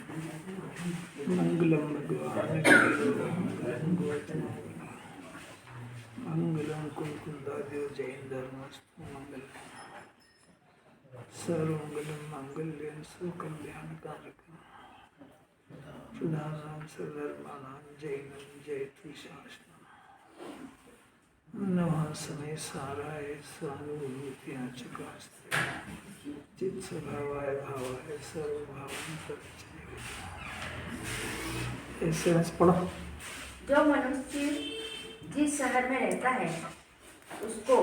मंगलम भगवान मंगलम कुंकुंदादेव जैन धर्मस्तु मंगलम सर्वमंगलम मांगल्यं सुकल्याणकारकं सुधानां सर्वधर्माणां जैनं जयतु शास्त्रम् नमः समय साराय स्वानुभूतियां चकास्ते चित स्वभावाय भावाय सर्वभावं परिचय। ऐसे पढ़ो। जो मनुष्य जिस शहर में रहता है उसको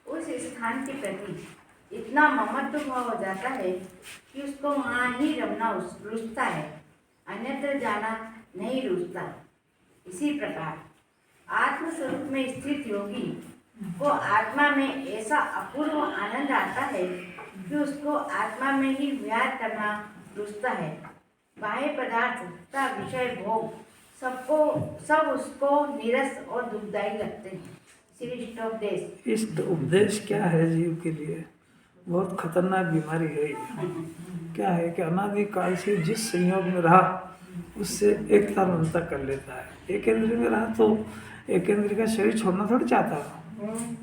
उस स्थान के प्रति इतना ममत्व भाव हो जाता है कि उसको वहाँ ही रहना रुचता है, अन्यत्र जाना नहीं रुचता। इसी प्रकार आत्म स्वरूप में स्थित योगी को आत्मा में ऐसा अपूर्व आनंद आता है कि उसको आत्मा में ही विहार करना रुचता है। बाह्य पदार्थ का विषय भोग सब उसको नीरस और दुखदायी लगते हैं। श्री इष्टोपदेश। इष्ट उपदेश क्या है जीव के लिए? बहुत खतरनाक बीमारी है ये। क्या है कि अनादिकाल से जिस संयोग में रहा उससे एकता ममता कर लेता है। एक इंद्रिय में रहा तो एक इंद्रिय का शरीर छोड़ना थोड़ी चाहता है।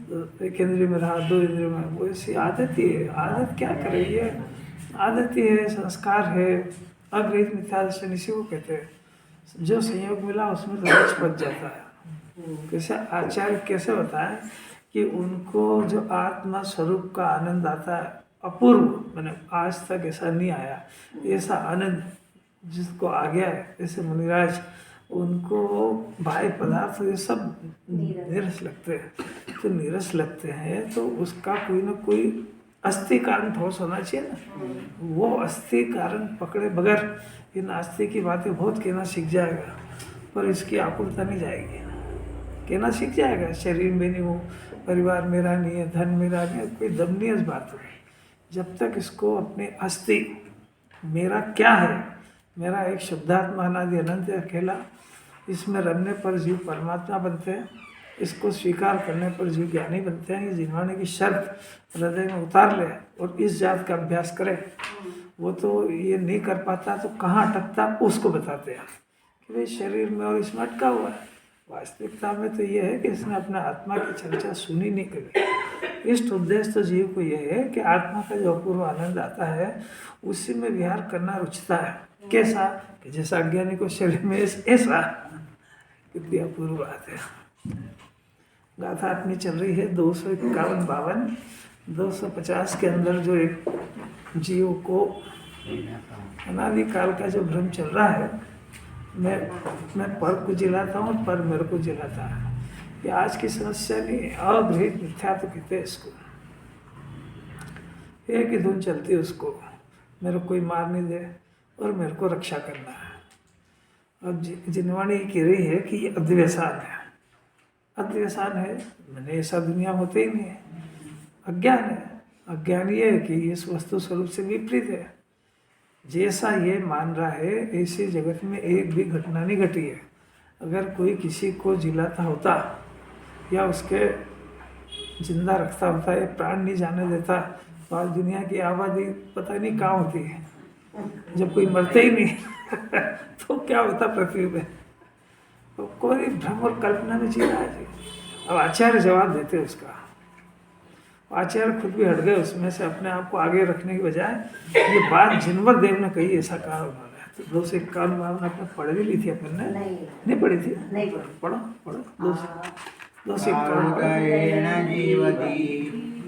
तो एक इंद्रिय में रहा, दो इंद्रिय में, वो ऐसी आदत ही है। आदत क्या करे, ये आदत ही है, संस्कार है। अग्रहित मिथ्या दर्शन इसी को कहते हैं। जो संयोग मिला उसमें लक्ष्य बच जाता है। कैसे आचार्य कैसे बताएं कि उनको जो आत्मा स्वरूप का आनंद आता है अपूर्व, मैंने आज तक ऐसा नहीं आया। ऐसा आनंद जिसको आ गया है, जैसे मुनिराज, उनको बाह्य पदार्थ ये सब नीरस लगते हैं। तो नीरस लगते हैं तो उसका कोई ना कोई अस्थि कारण ठोस होना चाहिए ना। वो अस्थि कारण पकड़े बगैर ये नास्तिक की बातें बहुत कहना सीख जाएगा, पर इसकी आकुलता नहीं जाएगी। कहना सीख जाएगा शरीर में नहीं हो, परिवार मेरा नहीं है, धन मेरा नहीं है, कोई दम नहीं है इस बात में। जब तक इसको अपने अस्थि मेरा क्या है, मेरा एक शुद्धात्मा अनादि अनंत अकेला, इसमें रमने पर जीव परमात्मा बनते हैं, इसको स्वीकार करने पर जीव ज्ञानी बनते हैं। ये जिन्होंने की शर्त हृदय में उतार ले और इस जात का अभ्यास करे, वो तो ये नहीं कर पाता तो कहाँ अटकता उसको बताते हैं कि भाई शरीर में और इसमें अटका हुआ है। वास्तविकता में तो ये है कि इसने अपने आत्मा की चर्चा सुनी नहीं कभी। इष्ट उद्देश्य तो जीव को ये है कि आत्मा का जो अपूर्व आनंद आता है उसी में विहार करना रुचता है। कैसा कि जैसा अज्ञानी को शरीर में ऐसा, कितनी अपूर्व बात है। गाथा अपनी चल रही है 251-52, 250 के अंदर जो एक जीव को अनादिकाल का जो भ्रम चल रहा है, मैं पर को जिलाता हूँ, पर मेरे को जिलाता है। ये आज की समस्या नहीं है, अगृहित मिथ्या तो कहते हैं इसको। एक ही धुन चलती है उसको, मेरे को कोई मार नहीं दे और मेरे को रक्षा करना है। अब जिनवाणी कह रही है कि ये अद्वैसान है। अद्वैसान है मैंने ऐसा दुनिया होते ही नहीं है। अज्ञान है। अज्ञान ये है कि इस वस्तु स्वरूप से विपरीत है। जैसा ये मान रहा है ऐसी जगत में एक भी घटना नहीं घटी है। अगर कोई किसी को जिलाता होता या उसके जिंदा रखता होता या प्राण नहीं जाने देता तो आज दुनिया की आबादी पता नहीं कहाँ होती है। जब कोई मरते ही नहीं तो क्या होता पृथ्वी में। तो कोई भ्रम और कल्पना में जी रहा है। अब आचार्य जवाब देते उसका। आचार्य खुद भी हट गए उसमें से, अपने आप को आगे रखने की बजाय ये बात जिनवर देव ने कही, ऐसा कहा उन्होंने। तो 251 भावना अपने पढ़ भी ली थी अपन ने, नहीं पढ़ी थी? नहीं पढ़ो 251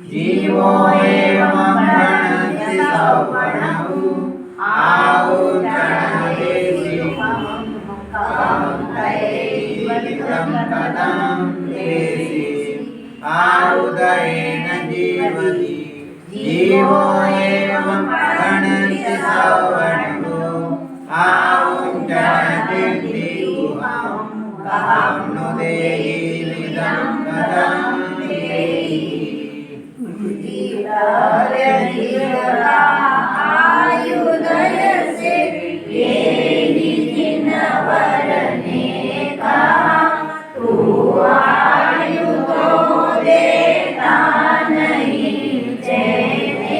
जीवो एवं गणति सवर्णौ आउदयेन जीवति जीवो एवं गणति सवर्णौ आउदयेन कथं नु देहि विदं कथं देहि आयुदय से ये जिन वरने का तू आयुधो देता नहीं जैने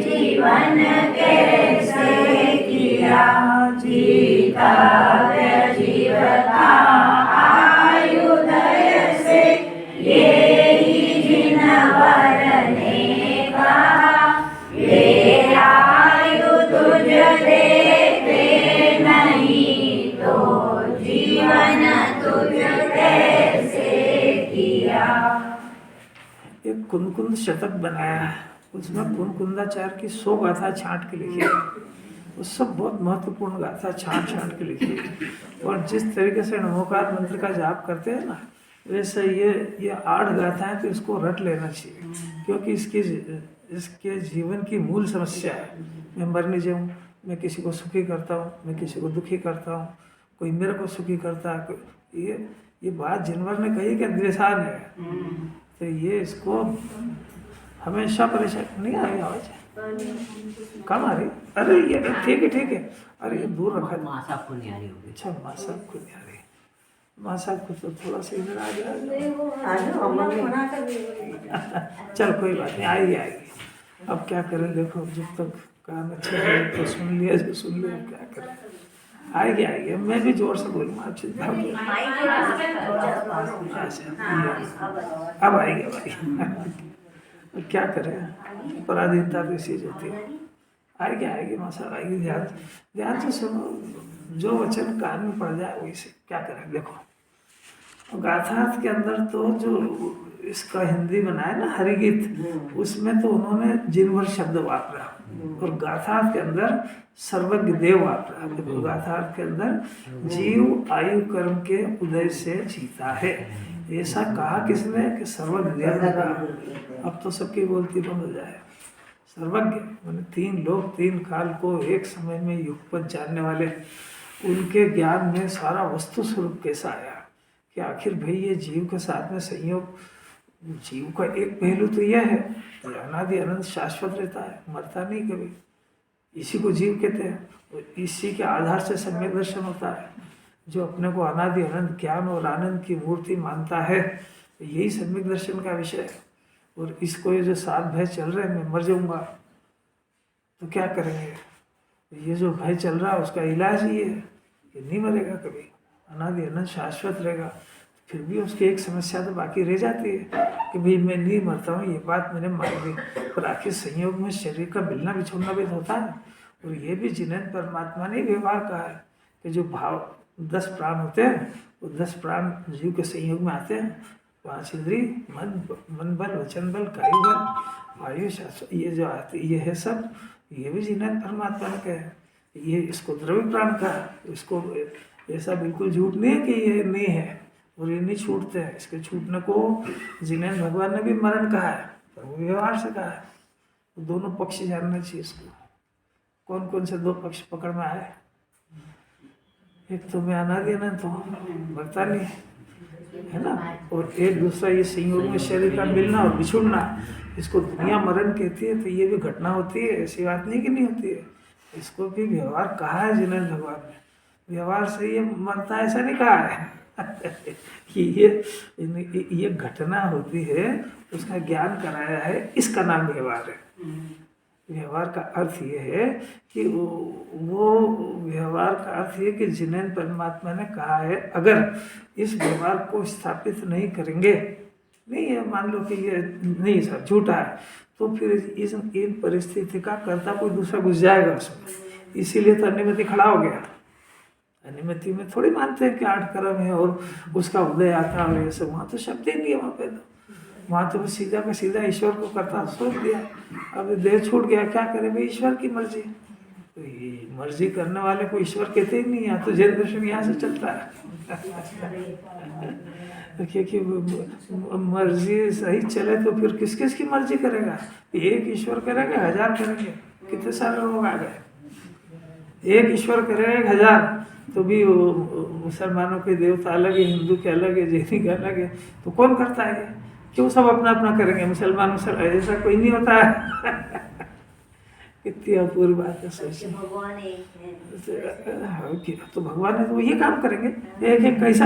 जीवन कैसे किया जीताव्य जीवता आयुदय से ये ही जिनवर ने कहा वे आयु तुझ देते नहीं तो जीवन तुझ कैसे किया। एक कुंद शतक बनाया है, उसमें कुंदाचार्य की 100 गाथा छांट के लिखी है। वो सब बहुत महत्वपूर्ण गाथा छांट के लिखी है। और जिस तरीके से नमोकार मंत्र का जाप करते हैं ना, वैसे ये 8 गाथाएं तो इसको रट लेना चाहिए, क्योंकि इसके जीवन की मूल समस्या है। मैं मर नहीं जाऊँ, मैं किसी को सुखी करता हूँ, मैं किसी को दुखी करता हूँ, कोई मेरे को सुखी करता है। ये बात जिनवर ने कही कि द्वेषान है, तो ये इसको हमेशा परेशान नहीं आ रही आवाज, कम आ रही। अरे ये ठीक है। अरे ये दूर रखा। माँ साहब को नहीं आ रही होगी। अच्छा, माँ साहब को नहीं आ रही। माँ साहब को तो थोड़ा सा इधर आ गया। चल कोई बात नहीं, आएगी। अब क्या करें, देखो जब तक काम अच्छा है तो सुन लिया, जो सुन लिया अब क्या करें। आएगी। मैं भी जोर से बोलूँगा, आप चिंता मत करो। अब आएगी। क्या करें, पराधीनता तो इसी होती है। आएगी माँ साहब आएगी। ध्यान से सुनो, जो वचन कान में पड़ जाए वही से। क्या करें, देखो गाथार्थ के अंदर तो जो इसका हिंदी बनाया ना हरिगीत, उसमें तो उन्होंने जिनवर शब्द वापरा, और गाथार्थ के अंदर सर्वज्ञ देव वापरा। देखो गाथार्थ के अंदर जीव आयु कर्म के उदय से जीता है, ऐसा कहा किसने कि सर्वज्ञ देव ने कहा। अब तो सबकी बोलती बंद हो जाए। सर्वज्ञ मैंने 3 लोक 3 काल को एक समय में युगपत जानने वाले, उनके ज्ञान में सारा वस्तु स्वरूप कैसा आया कि आखिर भाई ये जीव के साथ में संयोग। जीव का एक पहलू तो यह है कि अनादि अनंत शाश्वत रहता है, मरता नहीं कभी, इसी को जीव कहते हैं। और इसी के आधार से सम्यक दर्शन होता है। जो अपने को अनादि अनंत ज्ञान और आनंद की मूर्ति मानता है, यही सम्यक दर्शन का विषय है। और इसको ये जो 7 भय चल रहे हैं, मैं मर जाऊंगा तो क्या करेंगे। ये जो भय चल रहा है उसका इलाज ही है, ये नहीं मरेगा कभी, अनादि अनंत शाश्वत रहेगा। फिर भी उसकी एक समस्या तो बाकी रह जाती है कि भाई मैं नहीं मरता हूँ, ये बात मैंने मान ली, पर आखिर संयोग में शरीर का मिलना बिछुड़ना भी होता है। और ये भी जिन्हें परमात्मा ने व्यवहार कहा है कि जो भाव 10 प्राण होते हैं, वो 10 प्राण जीव के संयोग में आते हैं। 5 इंद्रिय, मन बल, वचन बल, कायु बल, वायु, ये जो आते ये है सब, ये भी जिन्हें परमात्मा ने कहा है। ये इसको द्रव्य प्राण का, इसको ऐसा बिल्कुल झूठ नहीं है कि ये नहीं है और ये नहीं छूटते हैं। इसके छूटने को जिन्हें भगवान ने भी मरण कहा है, पर वो व्यवहार से कहा है। तो दोनों पक्ष जानना चाहिए इसको। कौन कौन से 2 पक्ष पकड़ में आए। एक तो मैं अनादि अनंत हूँ, मरता नहीं है ना, और एक दूसरा ये संयोग में शरीर का मिलना और बिछुड़ना, इसको दुनिया मरण कहती है। तो ये भी घटना होती है, ऐसी बात नहीं कि नहीं होती है। इसको भी व्यवहार कहा है जिन्हें भगवान ने, व्यवहार से ये मरता ऐसा नहीं कहा है कि ये घटना होती है, उसका ज्ञान कराया है, इसका नाम व्यवहार है। व्यवहार का अर्थ ये है कि वो व्यवहार का अर्थ ये कि जिन्हें परमात्मा ने कहा है, अगर इस व्यवहार को स्थापित नहीं करेंगे, नहीं है मान लो कि ये नहीं सर झूठा है, तो फिर इन परिस्थिति का कर्ता कोई दूसरा घुस जाएगा उसमें। इसीलिए तो अनुमति खड़ा हो गया। अनुमति में थोड़ी मानते हैं कि 8 कर्म है और उसका उदय आता है, ये सब वहाँ तो शब्द ही नहीं है। वहाँ तो सीधा का सीधा ईश्वर को करता सोच दिया। अब देह छूट गया, क्या करे भाई, ईश्वर की मर्जी। तो ये मर्जी करने वाले को ईश्वर कहते ही नहीं। यहाँ तो जैन दर्शन यहाँ से चलता है क्योंकि मर्जी सही चले तो फिर किस किस की मर्जी करेगा। एक ईश्वर करेगा, 1000 करेंगे, कितने सारे लोग आ गए। एक ईश्वर करेगा 1000 तो भी मुसलमानों के देवता अलग है, हिंदू के अलग है, जैनी के अलग है। तो कौन करता है, क्यों सब अपना अपना करेंगे। मुसलमान ऐसा कोई नहीं होता है कितनी अपूर्व बात है। सोचिए भगवान एक है, तो भगवान है तो वो ये काम करेंगे, एक एक कैसा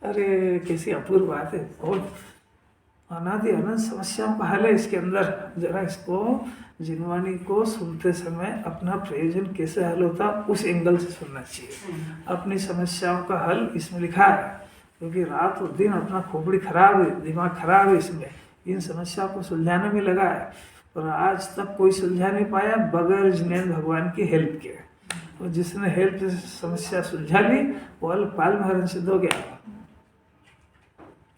अरे कैसी अपूर्व बात है। बहुत अनादि अनंत समस्याओं का हल है इसके अंदर। जरा इसको जिनवाणी को सुनते समय अपना प्रयोजन कैसे हल होता उस एंगल से सुनना चाहिए। अपनी समस्याओं का हल इसमें लिखा है, क्योंकि रात और दिन अपना खोपड़ी खराब है, दिमाग खराब है, इसमें इन समस्याओं को सुलझाने में लगा है, पर आज तक कोई सुलझा नहीं पाया बगैर जिनेंद्र भगवान की हेल्प के। और जिसने हेल्प से समस्या सुलझा ली वो अल्पकाल में हरण सिद्ध हो गया।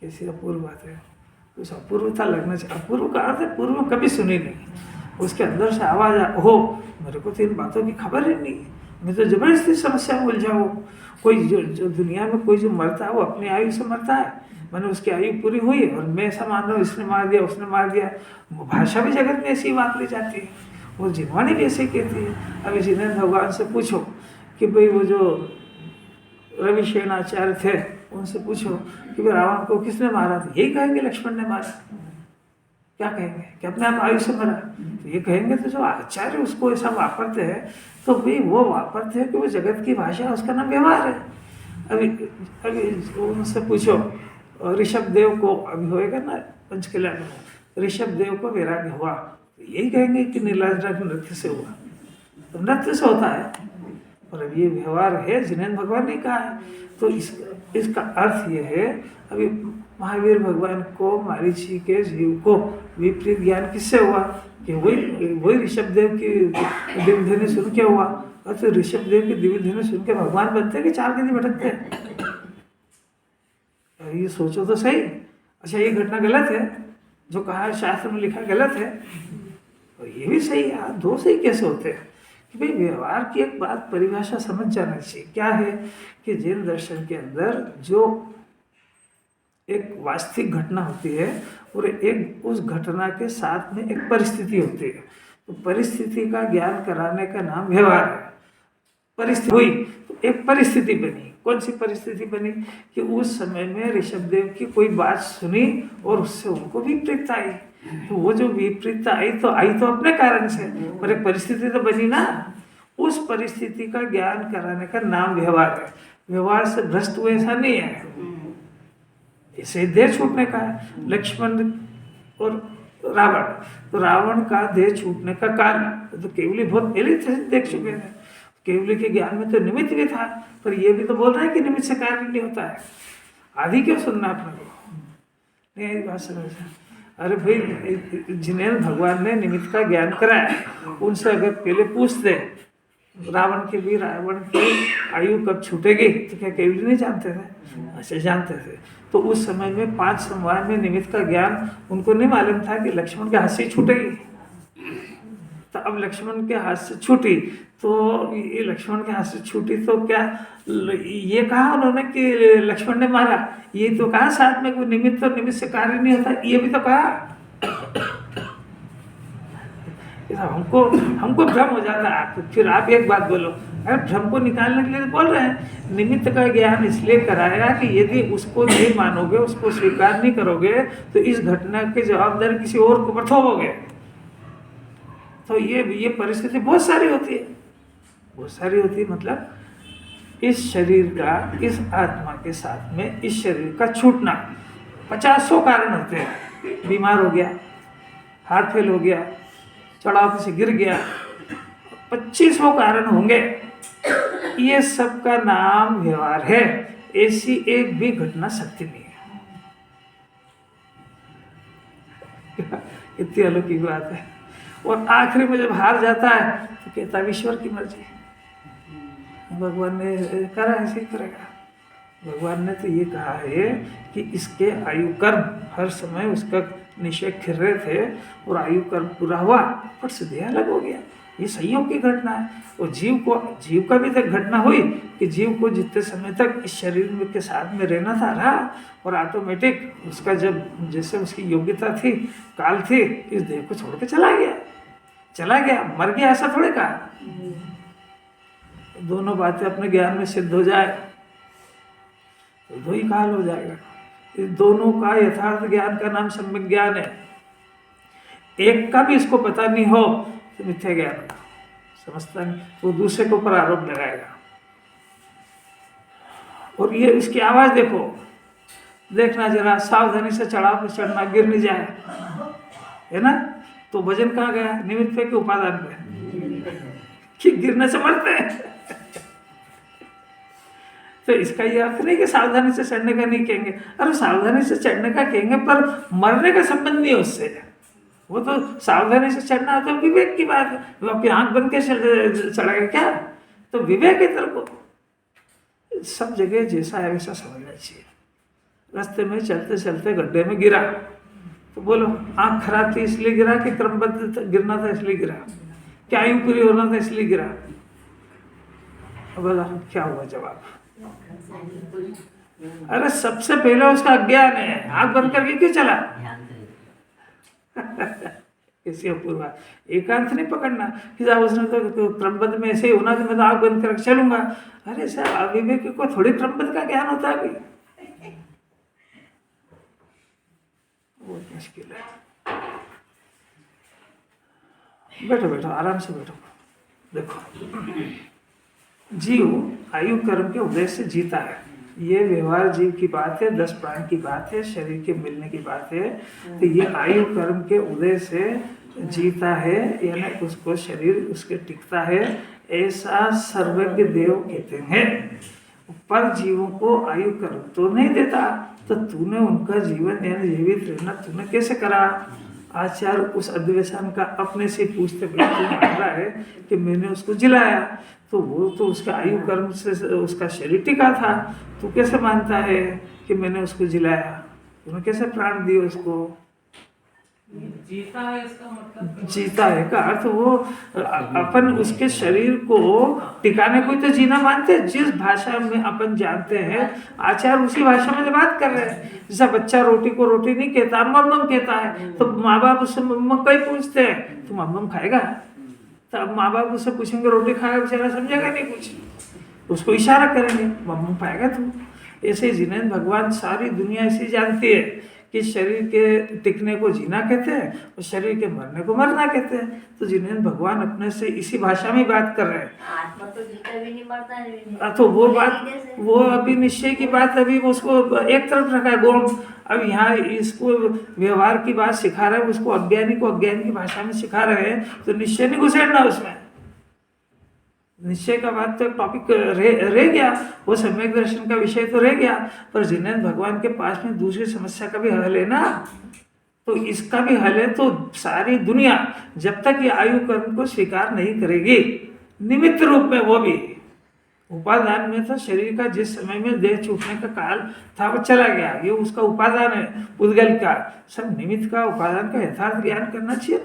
कैसी अपूर्व बात है, कुछ अपूर्वता लगना चाहिए। अपूर्व का अर्थ है पूर्व कभी सुनी नहीं, उसके अंदर से आवाज हो मेरे को तो इन बातों की खबर ही नहीं, मैं तो जबरदस्ती समस्या में उलझा हूँ। कोई जो दुनिया में कोई जो मरता है वो अपनी आयु से मरता है, मैंने उसकी आयु पूरी हुई और मैं ऐसा मान रहा हूँ इसने मार दिया उसने मार दिया। भाषा भी जगत में ऐसी वापरी जाती है, वो जिनवाणी भी ऐसे कहती है। अभी जिनेंद्र भगवान से पूछो कि भाई वो जो रविशेन आचार्य थे उनसे पूछो कि भाई रावण को किसने मारा, था यही कहेंगे लक्ष्मण ने मारा। क्या कहेंगे कि अपने आप आयु से मरा, तो ये कहेंगे तो जो आचार्य उसको ऐसा वापरते हैं तो भाई वो वापरते हैं कि वो जगत की भाषा, उसका नाम व्यवहार है। अभी उनसे पूछो ऋषभ देव को, अभी होएगा ना पंचकल्याण में, ऋषभ देव को वैराग्य हुआ, तो यही कहेंगे कि नीलाद्र नृत्य से हुआ, तो नृत्य से होता है। और अब ये व्यवहार है जिनेंद्र भगवान ने कहा है, तो इसका अर्थ ये है। अभी महावीर भगवान को मारीची के जीव को विपरीत ज्ञान किससे हुआ कि वही ऋषभ देव की दिव्य ध्वनि सुन के हुआ। और तो ऋषभ देव की दिव्य ध्वनि सुन के भगवान बनते कि चार दिन भटकते? ये सोचो तो सही। अच्छा ये घटना गलत है, जो कहा है शास्त्र में लिखा गलत है, और ये भी सही है। दो सही कैसे होते हैं कि भाई व्यवहार की एक बात परिभाषा समझ जाना चाहिए। क्या है कि जैन दर्शन के अंदर जो एक वास्तविक घटना होती है और एक उस घटना के साथ में एक परिस्थिति होती है, तो परिस्थिति का ज्ञान कराने का नाम व्यवहार है। परिस्थिति हुई तो एक परिस्थिति बनी। कौन सी परिस्थिति बनी कि उस समय में ऋषभदेव की कोई बात सुनी और उससे उनको विपरीतता आई, तो वो जो विपरीतता आई तो अपने कारण से, पर एक परिस्थिति तो बनी ना। उस परिस्थिति का ज्ञान कराने का नाम व्यवहार है। व्यवहार से भ्रष्ट हुए ऐसा नहीं है, इसे देह छूटने का है। लक्ष्मण और रावण, तो रावण का देह छूटने का कारण तो केवली बहुत पहले देख चुके थे। केवली के ज्ञान में तो निमित्त भी था, पर ये भी तो बोल रहा है कि निमित्त से कार्य नहीं होता है। आदि क्यों सुनना अपने को? नहीं आई बात समझ। अरे भाई जिनेंद्र भगवान ने निमित्त का ज्ञान कराया, उनसे अगर पहले पूछते रावण की आयु कब छूटेगी, तो क्या केवली नहीं जानते थे? अच्छा जानते थे। तो उस समय में 5 संवार में निमित्त का ज्ञान उनको नहीं मालूम था कि लक्ष्मण के हाथ से छूटेगी। तो अब लक्ष्मण के हाथ से छूटी, तो ये लक्ष्मण के हाथ से छूटी तो क्या ये कहा उन्होंने कि लक्ष्मण ने मारा? ये तो कहा साथ में कोई निमित्त और निमित्त से कार्य नहीं होता, ये भी तो कहा। हमको भ्रम हो जाता है। फिर आप एक बात बोलो, अरे भ्रम को निकालने के लिए बोल रहे हैं। निमित्त का ज्ञान इसलिए कराया कि यदि उसको नहीं मानोगे, उसको स्वीकार नहीं करोगे, तो इस घटना की जवाबदारी किसी और को बरतोगे। तो ये परिस्थिति बहुत सारी होती है, मतलब इस शरीर का, इस आत्मा के साथ में इस शरीर का छूटना 50 कारण होते हैं। बीमार हो गया, हार्ट फेल हो गया, चढ़ाव से गिर गया, 25 कारण होंगे। ये सब का नाम व्यवहार है। ऐसी एक भी घटना सत्य नहीं है। इतनी अलौकिक बात है। और आखिरी में जब हार जाता है तो कहता है ईश्वर की मर्जी, भगवान ने करा ऐसे ही करेगा। भगवान ने तो ये कहा है कि इसके आयु कर्म हर समय उसका निश्चय फिर रहे थे और आयु कर्म पूरा हुआ, पर से देह अलग हो गया। ये संयोग की घटना है। और जीव का भी तक घटना हुई कि जीव को जितने समय तक इस शरीर में के साथ में रहना था रहा, और ऑटोमेटिक उसका जब जैसे उसकी योग्यता थी, काल थी, इस देह को छोड़ के चला गया, मर गया, ऐसा थोड़े कहा। दोनों बातें अपने ज्ञान में सिद्ध हो जाए तो दो ही काल हो जाएगा। इस दोनों का यथार्थ ज्ञान का नाम सम्यक ज्ञान है। एक का भी इसको पता नहीं हो तो मिथ्या ज्ञान समझता नहीं, वो दूसरे के ऊपर आरोप लगाएगा। और ये इसकी आवाज देखो, देखना जरा, सावधानी से चढ़ाव पे चढ़ना, गिर नहीं जाए, है ना। तो वजन कहाँ गया? निमित्त पे कि उपादान पे? कि गिरने से मरते हैं। तो इसका ये अर्थ नहीं कि सावधानी से चढ़ने का नहीं कहेंगे, अरे सावधानी से चढ़ने का कहेंगे पर मरने का संबंध नहीं है उससे। वो तो सावधानी से चढ़ना है तो विवेक की बात है, वो आपकी आंख बंद के चढ़ेगा क्या? तो विवेक इधर को सब जगह जैसा है वैसा समझना चाहिए। रास्ते में चलते चलते गड्ढे में गिरा तो बोलो आंख खराब थी इसलिए गिरा कि क्रमबद्ध गिरना था इसलिए गिरा, क्या आयु पूरी होना था इसलिए गिरा? अब बोला क्या हुआ जवाब? अरे सबसे पहले उसका अज्ञान है, आंख बंद करके क्यों चला? कैसी अपूर्व एकांत नहीं पकड़ना कि साहब उसने तो क्रमबद्ध में ऐसे ही होना तो मैं तो आंख बंद करके चलूंगा। अरे साहब अविवेकी को थोड़ी क्रमबद्ध का ज्ञान होता है अभी, बहुत मुश्किल है। बैठो बैठो आराम से बैठो। देखो जीव आयु कर्म के उदय से जीता है, ये व्यवहार जीव की बात है, 10 प्राण की बात है, शरीर के मिलने की बात है। तो ये आयु कर्म के उदय से जीता है, यानी उसको शरीर उसके टिकता है, ऐसा सर्वज्ञ देव कहते हैं। पर जीवों को आयु कर्म तो नहीं देता, तो तूने उनका जीवन यानी जीवित रहना तूने कैसे करा? आचार्य उस अधिवेशन का अपने से पूछते मान रहा है कि मैंने उसको जिलाया, तो वो तो उसका आयु कर्म से उसका शरीर टिका था, तू कैसे मानता है कि मैंने उसको जिलाया? तूने कैसे प्राण दिए उसको? जीता है इसका मतलब, जीता है का अर्थ वो अपन उसके शरीर को टिकाने को ही तो जीना मानते हैं। जिस भाषा में अपन जानते हैं आचार्य उसी भाषा में बात कर रहे हैं। जैसा बच्चा रोटी को रोटी नहीं कहता, मम्मम कहता है, तो माँ बाप उससे मम्मम कहीं पूछते हैं तू मम्मम खाएगा? तब माँ बाप उससे पूछेंगे रोटी खाएगा, बेचारा समझेगा नहीं कुछ, उसको इशारा करेंगे मम्मम खाएगा तू। ऐसे ही जिनेंद्र भगवान सारी दुनिया ऐसी जानती है कि शरीर के टिकने को जीना कहते हैं और शरीर के मरने को मरना कहते हैं। तो जिनेंद्र भगवान अपने से इसी भाषा में बात कर रहे हैं। आत्मा तो जीता भी नहीं मरता भी नहीं। तो वो बात, वो अभी निश्चय की बात अभी उसको एक तरफ रखा है गौण। अब यहाँ इसको व्यवहार की बात सिखा रहे हैं, उसको अज्ञानी को अज्ञान की भाषा में सिखा रहे हैं, तो निश्चय नहीं घुसेड़ना उसमें। निश्चय का बात तो टॉपिक रह गया, वो सम्यक दर्शन का विषय तो रह गया, पर जिनेंद्र भगवान के पास में दूसरी समस्या का भी हल है ना, तो इसका भी हल है। तो सारी दुनिया जब तक ये आयु कर्म को स्वीकार नहीं करेगी निमित्त रूप में, वो भी उपादान में तो शरीर का जिस समय में देह छूटने का काल था वो चला गया, ये उसका उपादान है उद्गल का, सब निमित्त का उपादान का यथार्थ ज्ञान करना चाहिए।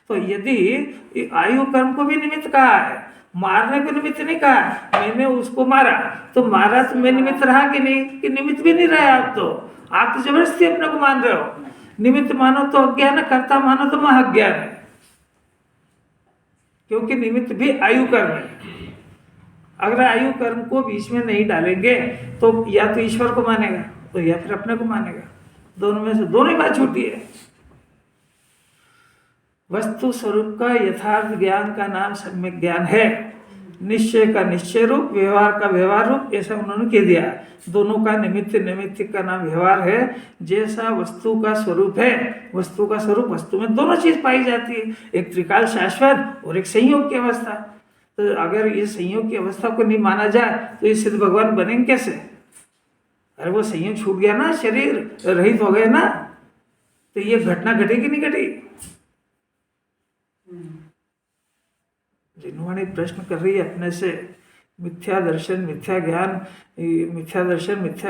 तो यदि आयु कर्म को भी निमित्त कहा है, मारने को निमित्त नहीं कहा, मैंने उसको मारा तो मारा तो मैं निमित्त रहा कि नहीं? कि निमित्त भी नहीं रहा आप तो जबरदस्ती अपने को मान रहे हो। निमित्त मानो तो अज्ञान है, कर्ता मानो तो महाज्ञान है, क्योंकि निमित्त भी आयु कर्म है। अगर आयु कर्म को बीच में नहीं डालेंगे तो या तो ईश्वर को मानेगा तो या फिर अपने को मानेगा, दोनों में से दोनों ही बात छूटी है। वस्तु स्वरूप का यथार्थ ज्ञान का नाम सम्यक ज्ञान है, निश्चय का निश्चय रूप, व्यवहार का व्यवहार रूप, ऐसा उन्होंने कह दिया। दोनों का निमित्त का नाम व्यवहार है। जैसा वस्तु का स्वरूप है, वस्तु का स्वरूप, वस्तु में दोनों चीज पाई जाती है, एक त्रिकाल शाश्वत और एक संयोग की अवस्था। तो अगर ये संयोग की अवस्था को नहीं माना जाए तो ये सिद्ध भगवान बनेंगे कैसे? अरे वो संयोग छूट गया ना, शरीर रहित हो गए ना, तो ये घटना घटेगी नहीं घटेगी? जिन्होंने प्रश्न कर रही है अपने से, मिथ्या दर्शन मिथ्या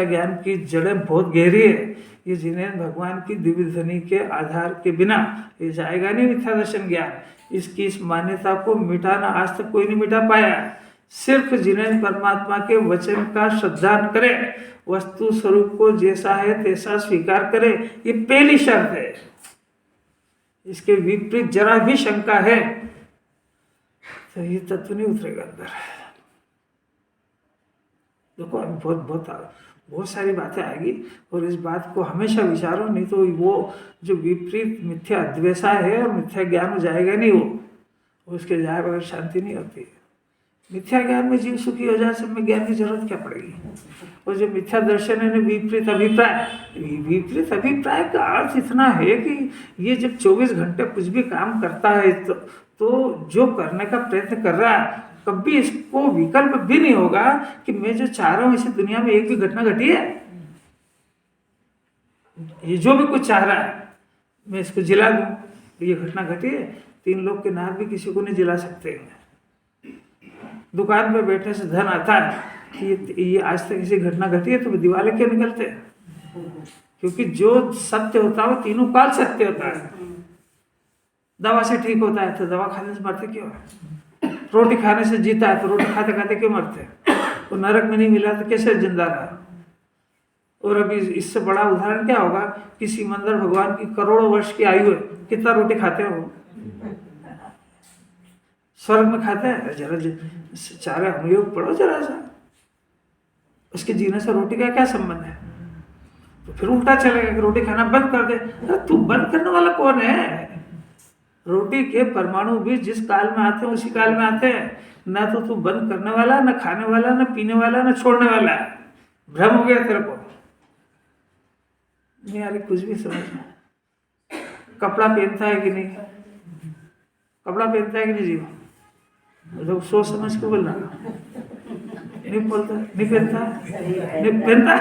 ज्ञान की जड़ें बहुत गहरी है। ये जिनेंद्र भगवान की दिव्य ध्वनि के आधार के बिना ये जाएगा नहीं मिथ्या दर्शन ज्ञान। इसकी इस मान्यता को मिटाना आज तक कोई नहीं मिटा पाया। सिर्फ जिनेंद्र परमात्मा के वचन का श्रद्धान करे, वस्तु स्वरूप को जैसा है तैसा स्वीकार करे, ये पहली शर्त है। इसके विपरीत जरा भी शंका है तो ये तत्व नहीं उतरेगा अंदर। देखो अभी बहुत सारी बातें आएगी और इस बात को हमेशा विचारो, नहीं तो वो जो विपरीत मिथ्या द्वेषा है और मिथ्या ज्ञान हो जाएगा नहीं, वो उसके जाए बगैर शांति नहीं होती। मिथ्या ज्ञान में जीव सुखी हो जाए, सब में ज्ञान की जरूरत क्या पड़ेगी। और जो मिथ्या दर्शन है विपरीत अभिप्राय का अर्थ इतना है कि ये जब 24 घंटे कुछ भी काम करता है तो जो करने का प्रयत्न कर रहा है, कभी इसको विकल्प भी नहीं होगा कि मैं जो चाह रहा हूँ इसी दुनिया में एक भी घटना घटी है। ये जो भी कुछ चाह रहा है मैं इसको जिला दूं, ये घटना घटी है। 3 लोग के नाक भी किसी को नहीं जिला सकते हैं। दुकान पे बैठने से धन आता है कि ये आज तक किसी घटना घटी है, तो दिवाले क्यों निकलते हैं? क्योंकि जो सत्य होता है वो तीनों काल सत्य होता है। दवा से ठीक होता है तो दवा खाने से मरते क्यों? रोटी खाने से जीता है तो रोटी खाते खाते क्यों मरते? तो नरक में नहीं मिला तो कैसे जिंदा रहा? और अभी इससे बड़ा उदाहरण क्या होगा कि सिमंदर भगवान की करोड़ों वर्ष की आयु है, कितना रोटी खाते हैं वो? स्वर्ग में खाते हैं? जरा चारे हम लोग पढ़ो जरा सा, उसके जीने से रोटी का क्या संबंध है? तो फिर उल्टा चलेगा कि रोटी खाना बंद कर दे। अरे तू बंद करने वाला कौन है? रोटी के परमाणु भी जिस काल में आते हैं उसी काल में आते हैं। ना तो तू बंद करने वाला, ना खाने वाला, ना पीने वाला, ना छोड़ने वाला है। भ्रम हो गया तेरे को? नहीं यार कुछ भी समझना। कपड़ा पहनता है कि नहीं? कपड़ा पहनता है कि नहीं जीव? लोग सोच समझ के बोलना। नहीं बोलता, नहीं पहनता, नहीं पहनता।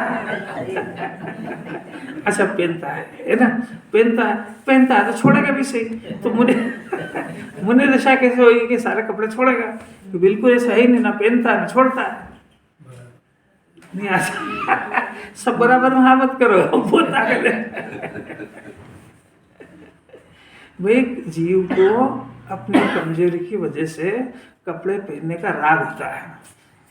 अच्छा पहनता है ना? पहनता है तो छोड़ेगा भी सही। तो मुनि दशा कैसे होगी कि सारे कपड़े छोड़ेगा? तो बिल्कुल ऐसा ही नहीं, ना पहनता ना छोड़ता है। नहीं ऐसा सब बराबर में हाँ मत करो, बहुत ताकत है भाई। जीव को अपनी कमजोरी की वजह से कपड़े पहनने का राग होता है।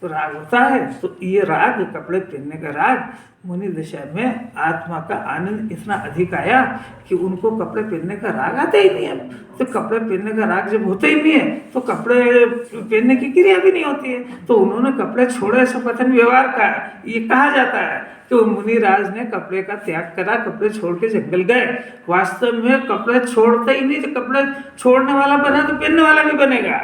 तो राग होता है तो ये राग, कपड़े पहनने का राग, मुनि दशा में आत्मा का आनंद इतना अधिक आया कि उनको कपड़े पहनने का राग आता ही नहीं है। तो कपड़े पहनने का राग जब होता ही नहीं है तो कपड़े पहनने की क्रिया भी नहीं होती है। तो उन्होंने कपड़े छोड़े, ऐसा कथन व्यवहार का ये कहा जाता है कि मुनिराज ने कपड़े का त्याग करा, कपड़े छोड़ के जंगल गए। वास्तव में कपड़े छोड़ते ही नहीं। तो कपड़े छोड़ने वाला बना तो पहनने वाला भी बनेगा।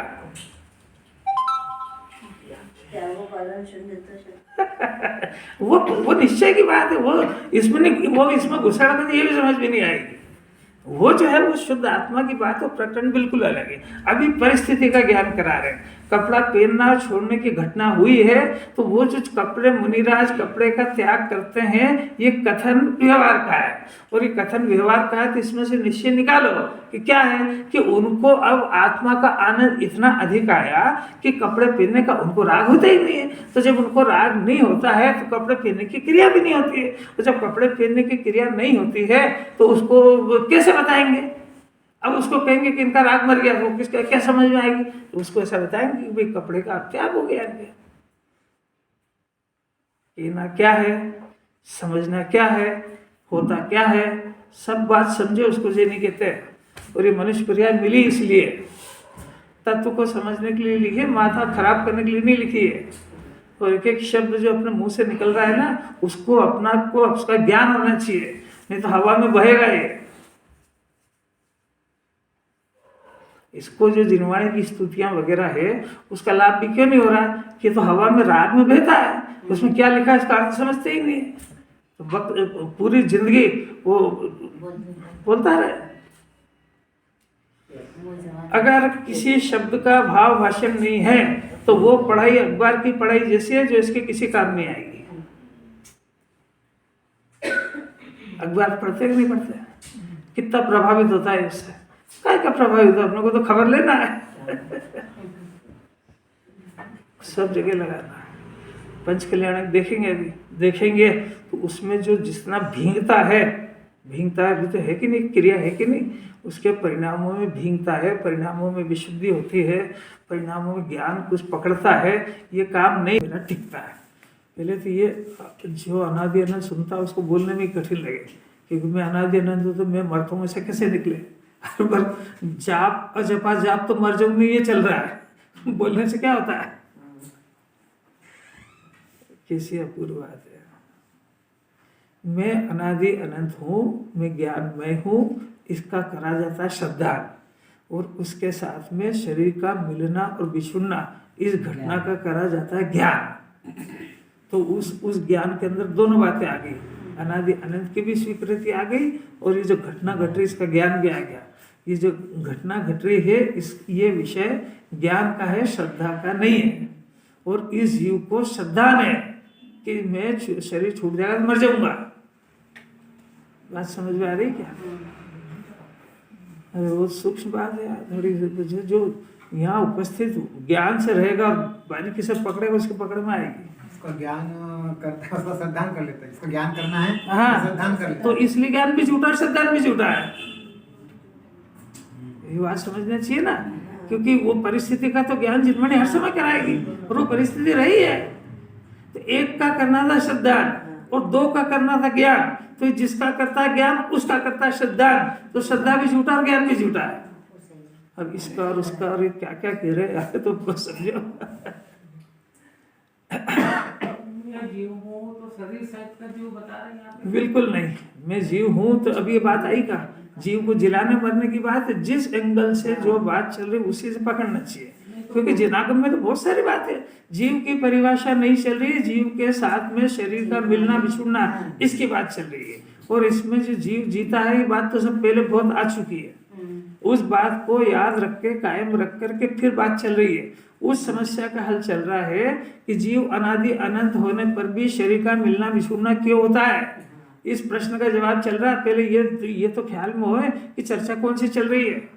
वो निश्चय की बात है। वो इसमें घुसड़ा कर ये भी समझ में नहीं आएगी। वो जो है वो शुद्ध आत्मा की बात है, प्रकरण बिल्कुल अलग है। अभी परिस्थिति का ज्ञान करा रहे हैं। कपड़ा पहनना छोड़ने की घटना हुई है तो वो जो कपड़े, मुनिराज कपड़े का त्याग करते हैं, ये कथन व्यवहार का है। और ये कथन व्यवहार का है तो इसमें से निश्चय निकालो कि क्या है कि उनको अब आत्मा का आनंद इतना अधिक आया कि कपड़े पहनने का उनको राग होता ही नहीं है। तो जब उनको राग नहीं होता है तो कपड़े पहनने की क्रिया भी नहीं होती है। तो जब कपड़े पहनने की क्रिया नहीं होती है तो उसको कैसे बताएंगे? अब उसको कहेंगे कि इनका राग मर गया तो किसका क्या समझ में आएगी? तो उसको ऐसा बताएंगे कि भाई कपड़े का त्याग हो गया। पीना क्या है, समझना क्या है, होता क्या है, सब बात समझे उसको ये नहीं कहते। और ये मनुष्य पर्याय मिली इसलिए, तत्व को समझने के लिए लिखी है, माथा खराब करने के लिए नहीं लिखी है। और एक एक शब्द जो अपने मुंह से निकल रहा है ना, उसको अपना को उसका ज्ञान होना चाहिए, नहीं तो हवा में बहेगा ये। इसको जो जिनवाणी की स्तुतियां वगैरह है उसका लाभ भी क्यों नहीं हो रहा है? कि तो हवा में राग में बहता है, उसमें क्या लिखा है इसका अर्थ समझते ही नहीं। तो वक्त पूरी जिंदगी वो बोलता रहे। अगर किसी शब्द का भाव भाषण नहीं है तो वो पढ़ाई अखबार की पढ़ाई जैसी है जो इसके किसी काम नहीं आएगी। अखबार पढ़ते कि नहीं पढ़ते? कितना प्रभावित होता है उससे? काय का प्रभावित हो? अपने को तो खबर लेना है सब जगह लगाना। पंचकल्याणक देखेंगे, अभी देखेंगे तो उसमें जो जितना भींगता है अभी तो है कि नहीं, क्रिया है कि नहीं, उसके परिणामों में भींगता है, परिणामों में विशुद्धि होती है, परिणामों में ज्ञान कुछ पकड़ता है। ये काम नहीं मेरा टिकता है। पहले तो ये जो अनादि अनंत सुनता है उसको बोलने में कठिन लगे, क्योंकि मैं अनादि अनंत हूँ तो मैं मरता हूँ ऐसे कैसे निकले? पर जाप अजपा जाप तो मर जाऊंगी ये चल रहा है, बोलने से क्या होता है? कैसी अपूर्व बात है। मैं अनादि अनंत हूँ, मैं ज्ञानमय हूँ, इसका करा जाता है श्रद्धा। और उसके साथ में शरीर का मिलना और बिछुड़ना, इस घटना का करा जाता है ज्ञान। तो उस ज्ञान के अंदर दोनों बातें आ गई, अनादि अनंत की भी स्वीकृति आ गई और ये जो घटना घट रही इसका ज्ञान भी आ गया। ये जो घटना घट रही है ये विषय ज्ञान का है, श्रद्धा का नहीं है। और इस जीव को श्रद्धा ने कि मैं शरीर छूट जाएगा तो मर जाऊंगा। बात समझ में आ रही क्या? अरे वो सूक्ष्म बात है यार, थोड़ी जो यहाँ उपस्थित ज्ञान से रहेगा और बाकी किसे पकड़ेगा उसके पकड़ में आएगी। उसका ज्ञान करता है, उसका श्रद्धान कर लेता है, इसको ज्ञान करना है हाँ, श्रद्धान कर लेता तो इसलिए ज्ञान भी झूठा, श्रद्धान भी झूठा है। ये बात समझना चाहिए ना, क्योंकि वो परिस्थिति का तो ज्ञान जितने हर समय कराएगी और वो परिस्थिति रही है। तो एक का करना था श्रद्धान और दो का करना था ज्ञान। तो जिसका करता है ज्ञान उसका करता है श्रद्धान, तो श्रद्धा भी झूठा और ज्ञान भी झूठा है। अब इसका और उसका और क्या क्या कह रहे हैं तो समझो। जीव हूँ तो शरीर सहित का जीव बता रहे हैं आप? बिल्कुल नहीं, मैं जीव हूँ तो अभी ये बात आई का जीव को जिलाने मरने की बात है। जिस एंगल से जो बात चल रही उसी से पकड़ना चाहिए, क्योंकि जिनागम में तो बहुत सारी बात है। जीव की परिभाषा नहीं चल रही है, जीव के साथ में शरीर का मिलना बिछुड़ना इसकी बात चल रही है। और इसमें जो जीव जीता है ये बात तो सब पहले बहुत आ चुकी है। उस बात को याद रख के कायम रख करके फिर बात चल रही है। उस समस्या का हल चल रहा है कि जीव अनादि अनंत होने पर भी शरीर का मिलना बिछुड़ना क्यों होता है, इस प्रश्न का जवाब चल रहा है। पहले ये तो ख्याल में हो कि चर्चा कौन सी चल रही है।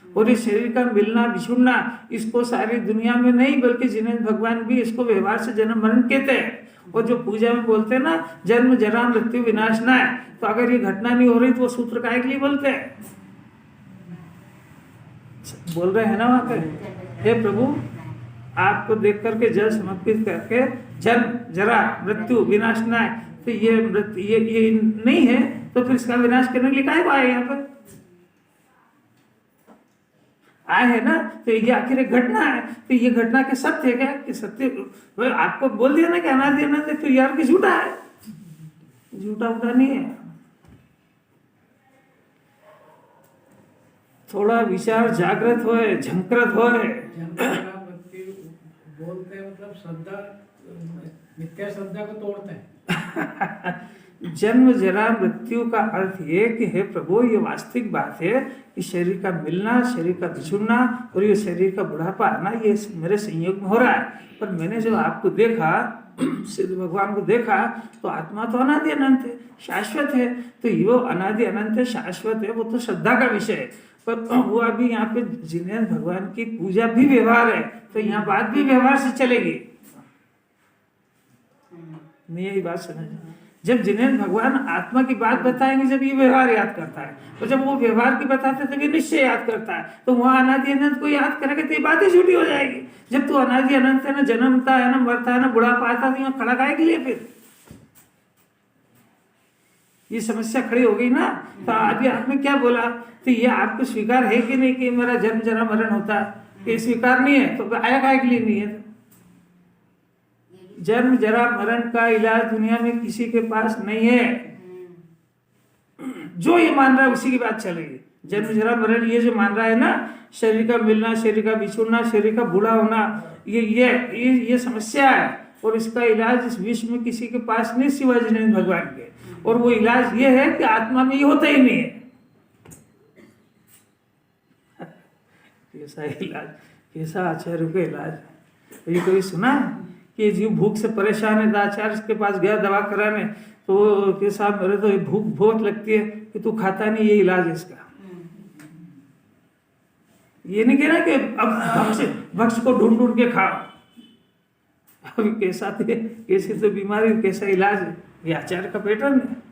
और इस शरीर का मिलना बिछुड़ना इसको सारी दुनिया में नहीं बल्कि जिनेन्द्र भगवान भी इसको व्यवहार से जन्म मरण कहते हैं। और जो पूजा में बोलते हैं ना जन्म जरा मृत्यु विनाश ना है, तो अगर ये घटना नहीं हो रही तो वो सूत्र काहे के लिए बोलते हैं? बोल रहे हैं ना वहां पे, हे प्रभु आपको देख करके जल समर्पित करके जन्म जरा मृत्यु विनाश ना है, तो ये नहीं है तो फिर इसका विनाश करने के लिए काहे आए यहाँ पे आए है ना। तो ये आखिर एक घटना है, तो ये घटना के सत्य है क्या कि सत्य आपको बोल दिया ना कि अनादि अनंत है, फिर यार कि झूठा है, झूठा उठा नहीं है। थोड़ा विचार जागृत होए, झंकृत होए। बोलते हैं मतलब श्रद्धा, मिथ्या श्रद्धा को तोड़ते हैं। जन्म जरा मृत्यु का अर्थ ये कि हे प्रभु ये वास्तविक बात है कि शरीर का मिलना, शरीर का बिछुड़ना और ये शरीर का बुढ़ापा आना ये मेरे संयोग में हो रहा है। पर मैंने जब आपको देखा, सिद्ध भगवान को देखा, तो आत्मा तो अनादि अनंत है, शाश्वत है। तो ये अनादि अनंत है, शाश्वत है, वो तो श्रद्धा का विषय है। पर वो अभी यहाँ पे जिनेन्द्र भगवान की पूजा भी व्यवहार है, तो यहाँ बात भी व्यवहार से चलेगी। नहीं यही बात समझ, जब जिनेन्द्र भगवान आत्मा की बात बताएंगे जब ये व्यवहार याद करता है, और जब वो व्यवहार की बताते तब ये निश्चय याद करता है। तो वहाँ अनादि अनंत को याद करेंगे तो ये बात ही झूठी हो जाएगी। जब तू अनादि अनंत है, ना जन्मता है, ना मरता है, ना बुढ़ापा आता, तो यहाँ खड़ा काहे के लिए फिर ये समस्या खड़ी हो गई ना। तो अभी आपने क्या बोला, तो ये आपको स्वीकार है कि नहीं कि मेरा जन्म जरा मरण होता है? ये स्वीकार नहीं है तो आया काहे के लिए नहीं है? जन्म जरा मरण का इलाज दुनिया में किसी के पास नहीं है। जो ये मान रहा है उसी की बात चलेगी। जन्म जरा मरण ये जो मान रहा है ना, शरीर का मिलना, शरीर का बिछुड़ना, शरीर का बूढ़ा होना, ये समस्या है। और इसका इलाज इस विश्व में किसी के पास नहीं सिवाय जिनेन्द्र भगवान के। और वो इलाज ये है कि आत्मा में ये होता ही नहीं है। कैसा इलाज, कैसा आचार्य का इलाज। ये कोई सुना कि जीव भूख से परेशान है, आचार्य के पास गया दवा कराने, तो कि साहब मेरे तो भूख बहुत लगती है कि तू खाता नहीं, ये इलाज है इसका। ये नहीं कह रहा कि अब भक्ष को ढूंढ ढूंढ के खाओ। अभी कैसा थे, कैसी तो बीमारी, कैसा इलाज है, ये आचार्य का पैटर्न है।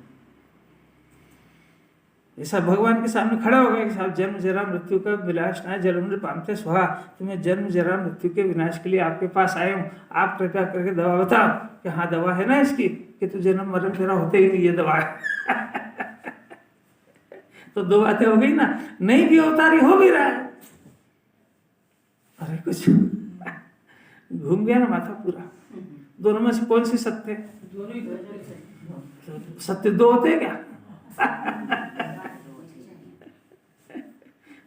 ऐसा भगवान के सामने खड़ा हो गया कि साहब जन्म जरा मृत्यु का विनाश ना, जन्म पामते स्वाहा, तो मैं जन्म जरा मृत्यु के विनाश के लिए आपके पास आया हूँ, आप कृपया करके दवा बताओ। कि हाँ दवा है ना इसकी, कि तू जन्म मरण तेरा होते ही नहीं, ये दवा है। तो दो बातें हो गई ना, नहीं भी होता रही हो भी रहा है। अरे कुछ घूम गया ना माथा पूरा। दोनों में से कौन सी सत्य है? सत्य दो होते हैं क्या?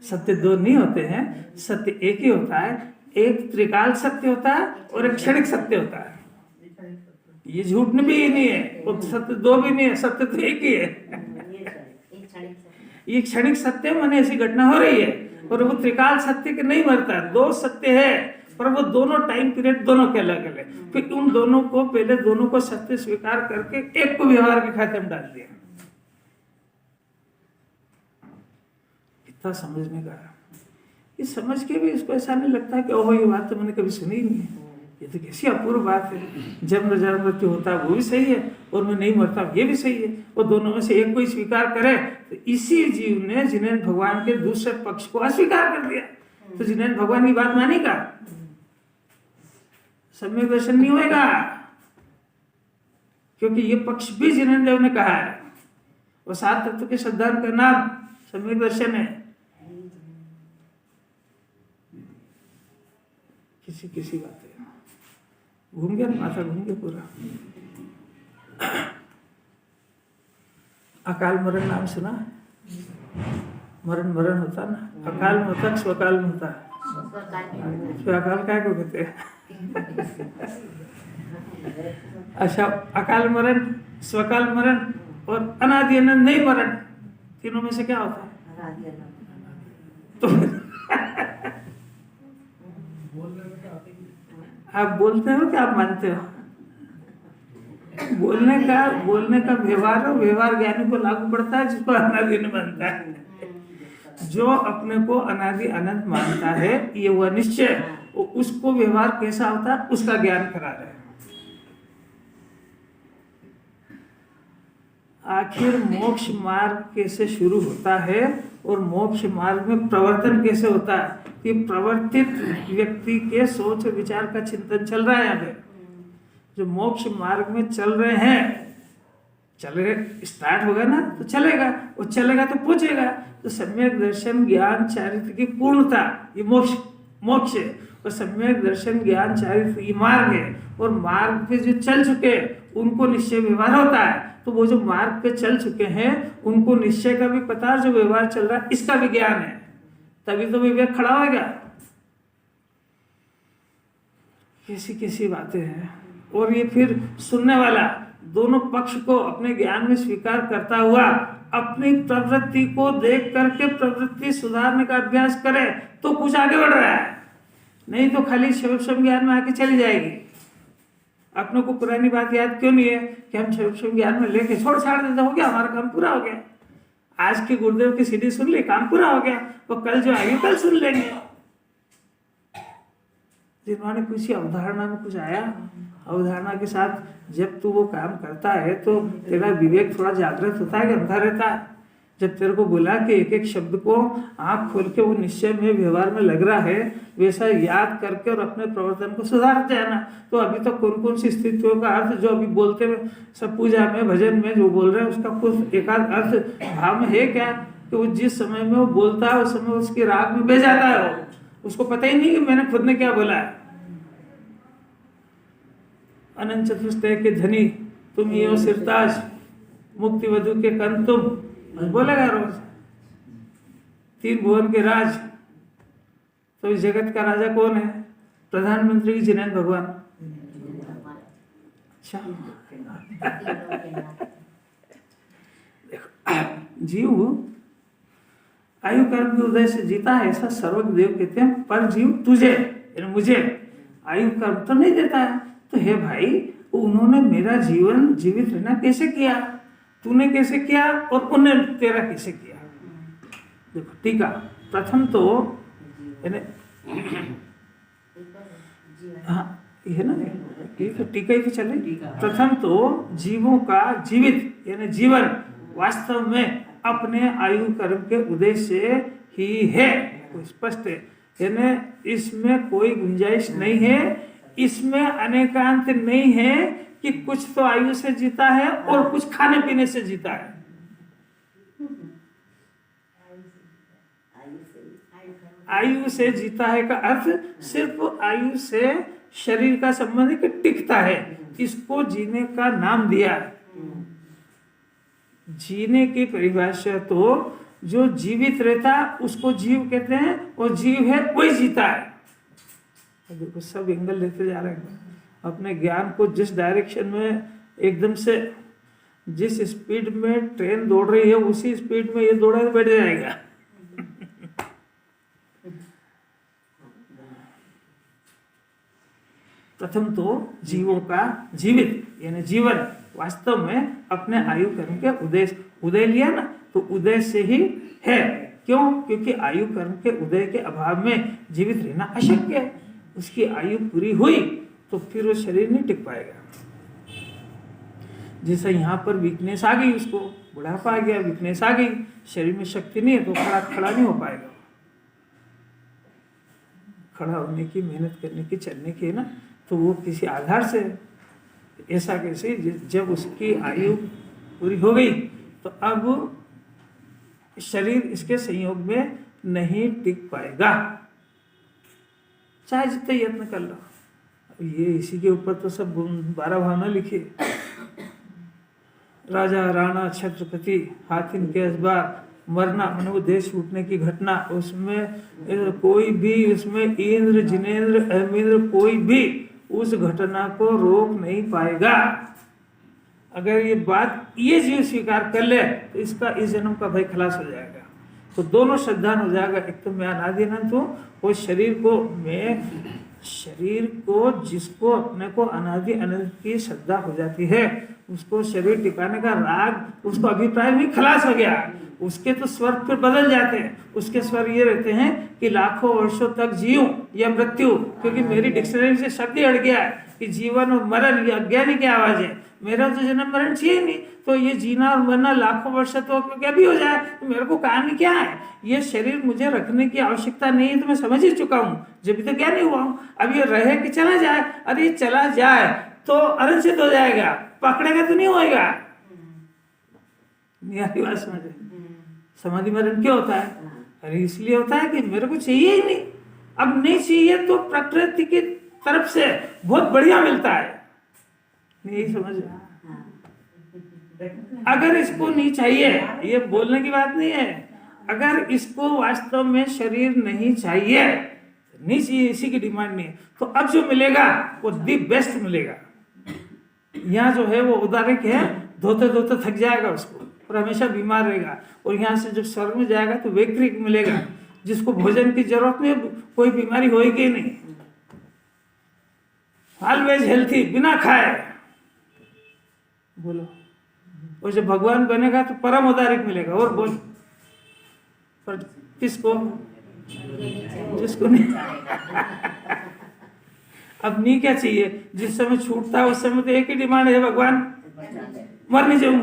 सत्य दो नहीं होते हैं, सत्य एक ही होता है। एक त्रिकाल सत्य होता है और एक क्षणिक सत्य होता है। ये झूठ भी नहीं है, वो सत्य दो भी नहीं है, सत्य तो एक ही है। एक क्षणिक से ये क्षणिक सत्य माने ऐसी घटना हो रही है, और वो त्रिकाल सत्य के नहीं मरता। दो सत्य है पर वो दोनों टाइम पीरियड दोनों के अलग अलग। फिर उन दोनों को पहले दोनों को सत्य स्वीकार करके एक को व्यवहार के खाते में डाल दिया। इतना समझने का, ये समझ के भी इसको ऐसा नहीं लगता कि ओहो ये बात तो मैंने कभी सुनी ही नहीं है, ये तो कैसी अपूर्व बात है। जन्म जन्म मृत्यु होता है वो भी सही है, और मैं नहीं मरता ये भी सही है। वो दोनों में से एक को ही स्वीकार करे तो इसी जीव ने जिनेन्द्र भगवान के दूसरे पक्ष को अस्वीकार कर दिया, तो जिनेन्द्र भगवान की बात मानेगा? सम्यक दर्शन नहीं होएगा, क्योंकि ये पक्ष भी जिनेन्द्र देव ने कहा है। वो 7 तत्व के सिद्धांत का नाम सम्यक दर्शन है। किसी बात है, घूम गया माथा, घूम गया पूरा। अकाल मरण नाम सुना? मरण मरण होता ना, अकाल में होता, स्वकाल में होता। स्वकाल क्या को कहते हैं? अच्छा, अकाल मरण, स्वकाल मरण और अनादि अनंत नहीं मरण, तीनों में से क्या होता है? तो आप बोलते हो कि आप मानते हो? बोलने का व्यवहार, व्यवहार ज्ञानी को लागू पड़ता है, जिसको अनादि नहीं मानता है। जो अपने को अनादि अनंत मानता है, ये वह निश्चय, उसको व्यवहार कैसा होता है उसका ज्ञान करा रहे हैं। आखिर मोक्ष मार्ग कैसे शुरू होता है और मोक्ष मार्ग में प्रवर्तन कैसे होता है, कि प्रवर्तित व्यक्ति के सोच और विचार का चिंतन चल रहा है। यहाँ पे जो मोक्ष मार्ग में चल रहे हैं, स्टार्ट होगा ना तो चलेगा, वो चलेगा तो पहुंचेगा। तो सम्यक दर्शन ज्ञान चारित्र की पूर्णता, ये मोक्ष है। और सम्यक दर्शन ज्ञान चारित्र ये मार्ग है, और मार्ग पे जो चल चुके उनको निश्चय व्यवहार होता है। तो वो जो मार्ग पे चल चुके हैं उनको निश्चय का भी पता है, जो व्यवहार चल रहा है इसका भी ज्ञान है, तभी तो विवेक खड़ा होगा। कैसी बातें हैं। और ये फिर सुनने वाला दोनों पक्ष को अपने ज्ञान में स्वीकार करता हुआ अपनी प्रवृत्ति को देख करके प्रवृत्ति सुधारने का अभ्यास करे तो कुछ आगे बढ़ रहा है, नहीं तो खाली शिव ज्ञान में आके चली जाएगी। अपनों को पुरानी बात याद क्यों नहीं है कि हम शिव ज्ञान में लेके छोड़ छाड़ देते, हो गया हमारा काम पूरा हो गया। आज के गुरुदेव की सीढ़ी सुन ली, काम पूरा हो गया, वो कल जो आएगी कल सुन लेंगे। जिन्होंने कुछ अवधारणा में कुछ आया, अवधारणा के साथ जब तू वो काम करता है तो तेरा विवेक थोड़ा जागृत होता है कि अंधा रहता है। जब तेरे को बोला कि एक एक शब्द को आंख खोल के वो निश्चय में व्यवहार में लग रहा है, वैसा याद करके और अपने प्रवर्तन को सुधारते हैं ना। तो अभी तक कौन कौन सी स्थितियों का अर्थ जो अभी बोलते हुए सब पूजा में भजन में जो बोल रहे हैं उसका कुछ एकाध अर्थ भाव में है क्या, कि वो जिस समय में वो बोलता है उस समय उसके राग में बह जाता है, वो उसको पता ही नहीं कि मैंने खुद ने क्या बोला है। अनंत चतुष्टय के धनी तुम ये हो सिरताज, मुक्ति वधु के कन तुम, बोलेगा रोज। 3 भुवन के राज, तो इस जगत का राजा कौन है? प्रधानमंत्री जिनेन्द्र भगवान। अच्छा, जीव आयु कर्म के उदय से जीता है, ऐसा सर्वदेव कहते हैं। पर जीव तुझे यानी मुझे आयु कर्म तो नहीं देता है। तो हे भाई, उन्होंने मेरा जीवन जीवित रहना कैसे किया, तूने कैसे किया और उन्होंने तेरा कैसे किया। देखो टीका, प्रथम तो हाँ ये ना, तो टीका ही तो चले। प्रथम तो जीवों का जीवित यानी जीवन वास्तव में अपने आयु कर्म के उदय से ही है, स्पष्ट है। यानी इसमें कोई गुंजाइश नहीं है, इसमें अनेकांत नहीं है कि कुछ तो आयु से जीता है और कुछ खाने पीने से जीता है। आयु से जीता है का अर्थ सिर्फ आयु से शरीर का संबंध है कि टिकता है, इसको जीने का नाम दिया है। जीने की परिभाषा तो जो जीवित रहता उसको जीव कहते हैं, और जीव है वही जीता है। देखो सब एंगल लेते जा रहे हैं अपने ज्ञान को, जिस डायरेक्शन में एकदम से जिस स्पीड में ट्रेन दौड़ रही है उसी स्पीड में ये दौड़ा तो बैठ जाएगा। प्रथम तो जीवों का जीवित यानी जीवन वास्तव में अपने आयु कर्म के उदय लिया ना, तो उदय से ही है। क्यों? क्योंकि आयु कर्म के उदय के अभाव में जीवित रहना अशक्य है। उसकी आयु पूरी हुई तो फिर वो शरीर नहीं टिक पाएगा। जैसे यहाँ पर वीकनेस आ गई, उसको बुढ़ापा आ गया, वीकनेस आ गई, शरीर में शक्ति नहीं है तो खड़ा नहीं हो पाएगा। खड़ा होने की, मेहनत करने की, चलने की है ना, तो वो किसी आधार से, ऐसा कैसे, जब उसकी आयु पूरी हो गई तो अब शरीर इसके संयोग में नहीं टिक पाएगा, चाहे जितने यत्न कर लो। ये इसी के ऊपर तो सब 12 भावना लिखी, राजा राणा छत्रपति हाथिन के असबार मरना, मैंने वो देश छूटने की घटना, उसमें कोई भी, उसमें इंद्र जिनेंद्र अहमिंद्र कोई भी उस घटना को रोक नहीं पाएगा। अगर ये बात ये जीव स्वीकार कर ले तो इसका इस जन्म का भय खलास हो जाएगा। तो दोनों श्रद्धान हो जाएगा। एक तो मैं अनादि अनंत हूँ, वो शरीर को जिसको अपने को अनादि अनंत की श्रद्धा हो जाती है, उसको शरीर टिकाने का राग, उसको अभिप्राय भी खलास हो गया। उसके तो स्वर फिर बदल जाते हैं। उसके स्वर ये रहते हैं कि लाखों वर्षों तक जीऊं या मृत्यु, क्योंकि मेरी डिक्शनरी से शब्द ही अड़ गया है कि जीवन और मरण ये अज्ञानी की आवाज है। मेरा तो जन्म मरण चाहिए नहीं, तो ये जीना और मरना लाखों वर्ष तो क्या भी हो जाए, तो मेरे को कहानी क्या है? ये शरीर मुझे रखने की आवश्यकता नहीं है, तो मैं समझ ही चुका हूँ, जब तक क्या नहीं हुआ हूँ। अब ये रहे कि चला जाए, अरे चला जाए तो अरंचित हो जाएगा, पकड़ेगा तो नहीं होएगा। बात समझे? समाधि मरण क्यों होता है? अरे इसलिए होता है कि मेरे को चाहिए ही नहीं। अब नहीं चाहिए तो प्रकृति की तरफ से बहुत बढ़िया मिलता है, नहीं समझ? अगर इसको नहीं चाहिए, ये बोलने की बात नहीं है, अगर इसको वास्तव में शरीर नहीं चाहिए, नहीं चाहिए, इसी की डिमांड नहीं है, तो अब जो मिलेगा वो दी बेस्ट मिलेगा। यहाँ जो है वो उदाहरण है, धोते धोते थक जाएगा उसको और हमेशा बीमार रहेगा। और यहाँ से जब स्वर्ग में जाएगा तो वैक्रिक मिलेगा, जिसको भोजन की जरूरत नहीं, कोई बीमारी होएगी नहीं, ऑलवेज हेल्थी, बिना खाए। बोलो, और जब भगवान बनेगा तो परम उदारिक मिलेगा। और बोल, पर किसको? जिसको नहीं। अब नहीं क्या चाहिए? जिस समय छूटता है उस समय तो एक ही डिमांड है, भगवान मर नहीं जाऊं,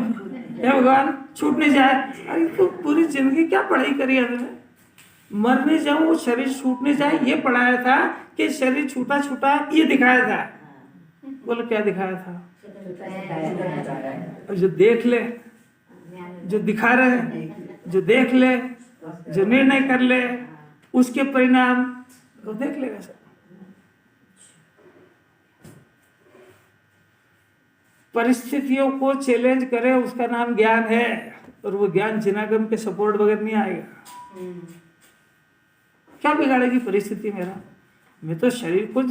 हे भगवान छूट नहीं जाए। अरे तो पूरी जिंदगी क्या पढ़ाई करी है तुमने? मर नहीं जाऊं, शरीर छूट नहीं जाए, ये पढ़ाया था कि शरीर छूटा छूटा ये दिखाया था। बोलो क्या दिखाया था? और जो देख ले, जो दिखा रहे हैं, जो देख ले, जो निर्णय कर ले, उसके परिणाम तो देख लेगा सब। परिस्थितियों को चैलेंज करे, उसका नाम ज्ञान है। और वो ज्ञान जिनागम के सपोर्ट बगैर नहीं आएगा। क्या बिगाड़ेगी परिस्थिति मेरा? मैं तो शरीर को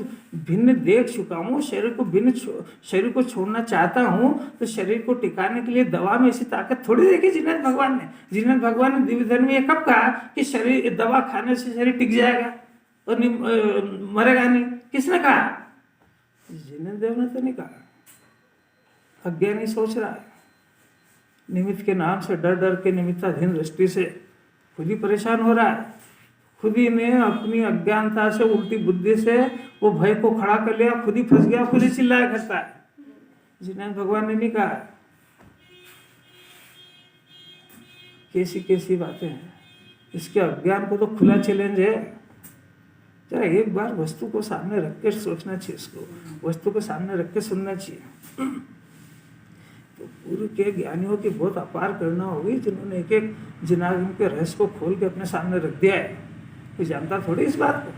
भिन्न देख चुका हूँ, शरीर को छोड़ना चाहता हूँ, तो शरीर को टिकाने के लिए दवा में ऐसी ताकत थोड़ी देखी जिनेंद्र भगवान ने। जिनेंद्र भगवान ने दिव्य धर्म में ये कब कहा कि शरीर दवा खाने से शरीर टिक जाएगा और मरेगा नहीं? किसने कहा? जिनेंद्र देव ने तो नहीं कहा। अज्ञानी सोच रहा है, निमित्त के नाम से डर डर के निमित्ताधीन दृष्टि से खुद ही परेशान हो रहा है। खुद ही ने अपनी अज्ञानता से, उल्टी बुद्धि से वो भय को खड़ा कर लिया, खुद ही फंस गया, खुद ही चिल्लाया करता है। जिन्हें भगवान ने नहीं कहा। कैसी कैसी बातें हैं। इसके अज्ञान को तो खुला चैलेंज है। जरा एक बार वस्तु को सामने रख के सोचना चाहिए, इसको वस्तु को सामने रख के सुनना चाहिए। तो पूर्व के ज्ञानियों की बहुत अपार करना होगी, जिन्होंने एक एक जिनागम के रहस्य को खोल के अपने सामने रख दिया है। कोई जानता थोड़ी इस बात को।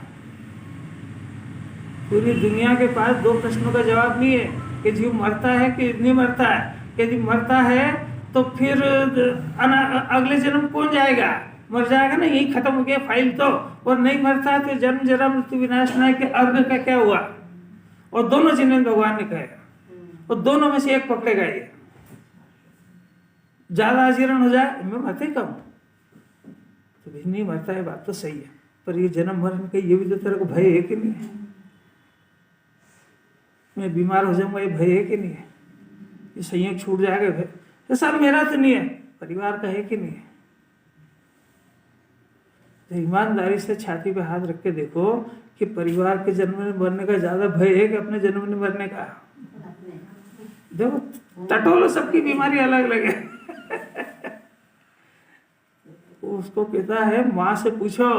पूरी दुनिया के पास 2 प्रश्नों का जवाब नहीं है कि जीव मरता है कि नहीं मरता है। यदि मरता है तो फिर अगले जन्म कौन जाएगा? मर जाएगा ना, यही खत्म हो गया फाइल तो। और नहीं मरता तो जन्म जरा मृत्यु विनाश ना के अर्घ का क्या हुआ? और दोनों जिन्हें भगवान ने कहे, और दोनों में से एक पकड़ेगा। ये ज्यादा आजीर्ण हो जाए, मैं मरते कम तो भी नहीं मरता है, बात तो सही है, पर ये जन्म मरण का ये भी तो तेरे को भय है कि नहीं है? मैं बीमार हो जाऊंगा, ये भय है कि नहीं है? ये संयोग छूट जाएगा भय, तो सब मेरा तो नहीं है, परिवार का है कि नहीं है? तो ईमानदारी से छाती पे हाथ रख के देखो कि परिवार के जन्म में मरने का ज्यादा भय है कि अपने जन्म में मरने का? देखो टटोलो, सबकी बीमारी अलग अलग है। उसको कहता है माँ से पूछो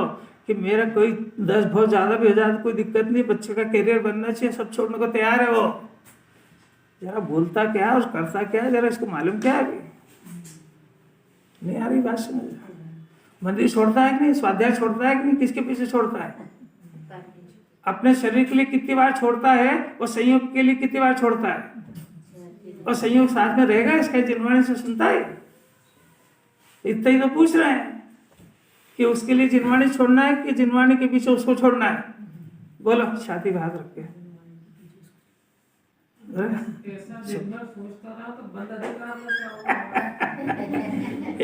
कि मेरा कोई 10 बहुत ज्यादा भी हो जाए तो कोई दिक्कत नहीं, बच्चे का करियर बनना चाहिए, सब छोड़ने को तैयार है वो। जरा बोलता क्या है और करता क्या है, जरा इसको मालूम क्या है? नहीं आ रही बात समझ? मंदिर छोड़ता है कि नहीं, स्वाध्याय छोड़ता है कि नहीं, किसके पीछे छोड़ता है? अपने शरीर के लिए कितनी बार छोड़ता है और संयोग के लिए कितनी बार छोड़ता है? और संयोग साथ में रहेगा इसका? जिनवाणी से सुनता है, इतना ही तो पूछ रहे हैं कि उसके लिए जिनवाणी छोड़ना है कि जिनवाणी के पीछे उसको छोड़ना है? बोलो छाती पे हाथ रख के।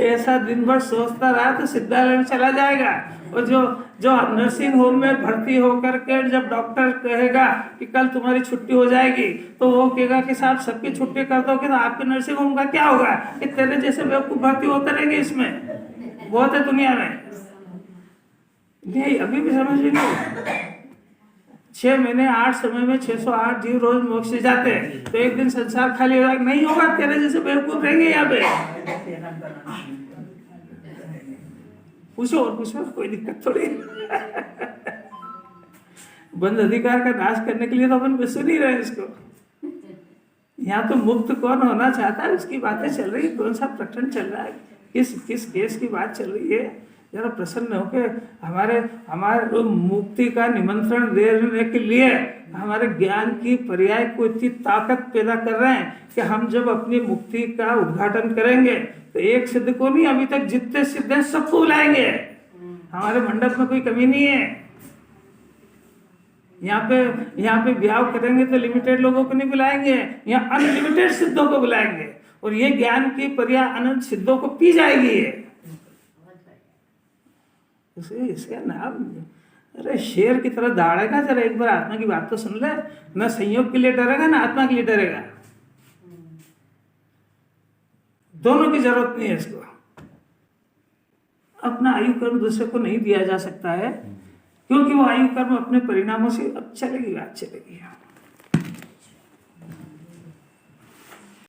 ऐसा दिन भर सोचता रहा तो सिद्धालय में चला जाएगा। और जो नर्सिंग होम में भर्ती होकर के जब डॉक्टर कहेगा कि कल तुम्हारी छुट्टी हो जाएगी, तो वो कहेगा कि साहब सबकी छुट्टी कर दोगे तो आपके नर्सिंग होम का क्या होगा? कि तेरे जैसे बेवकूफ भर्ती होते रहेंगे, इसमें बहुत है दुनिया में। नहीं अभी भी समझ नहीं। 6 महीने 8 समय में 608 जीव रोज मोक्ष से जाते हैं, तो एक दिन संसार खाली होगा? नहीं होगा, तेरे जैसे बेवकूफ रहेंगे यहाँ पे। पूछो और पूछो, कोई दिक्कत थोड़ी। बंद अधिकार का नाश करने के लिए तो अपन सुन ही रहे इसको। यहाँ तो मुक्त कौन होना चाहता है उसकी बातें चल रही है, कौन सा प्रकरण चल रहा है, किस केस की बात चल रही है। जरा प्रसन्न होकर हमारे मुक्ति का निमंत्रण देने के लिए हमारे ज्ञान की पर्याय को इतनी ताकत पैदा कर रहे हैं कि हम जब अपनी मुक्ति का उद्घाटन करेंगे तो एक सिद्ध को नहीं, अभी तक जितने सिद्ध हैं सबको बुलाएंगे। हमारे मंडप में कोई कमी नहीं है। यहाँ पे ब्याह करेंगे तो लिमिटेड लोगों को नहीं बुलाएंगे, यहाँ अनलिमिटेड सिद्धों को बुलाएंगे, और ये ज्ञान की पर्याय अनंत सिद्धों को पी जाएगी। इसका नाम, अरे शेर की तरह दौड़ेगा, जरा एक बार आत्मा की बात तो सुन ले। न संयोग के लिए डरेगा ना आत्मा के लिए डरेगा, दोनों की जरूरत नहीं है इसको। अपना आयु कर्म दूसरे को नहीं दिया जा सकता है, क्योंकि वो आयु कर्म अपने परिणामों से अब चलेगी, बात चलेगी।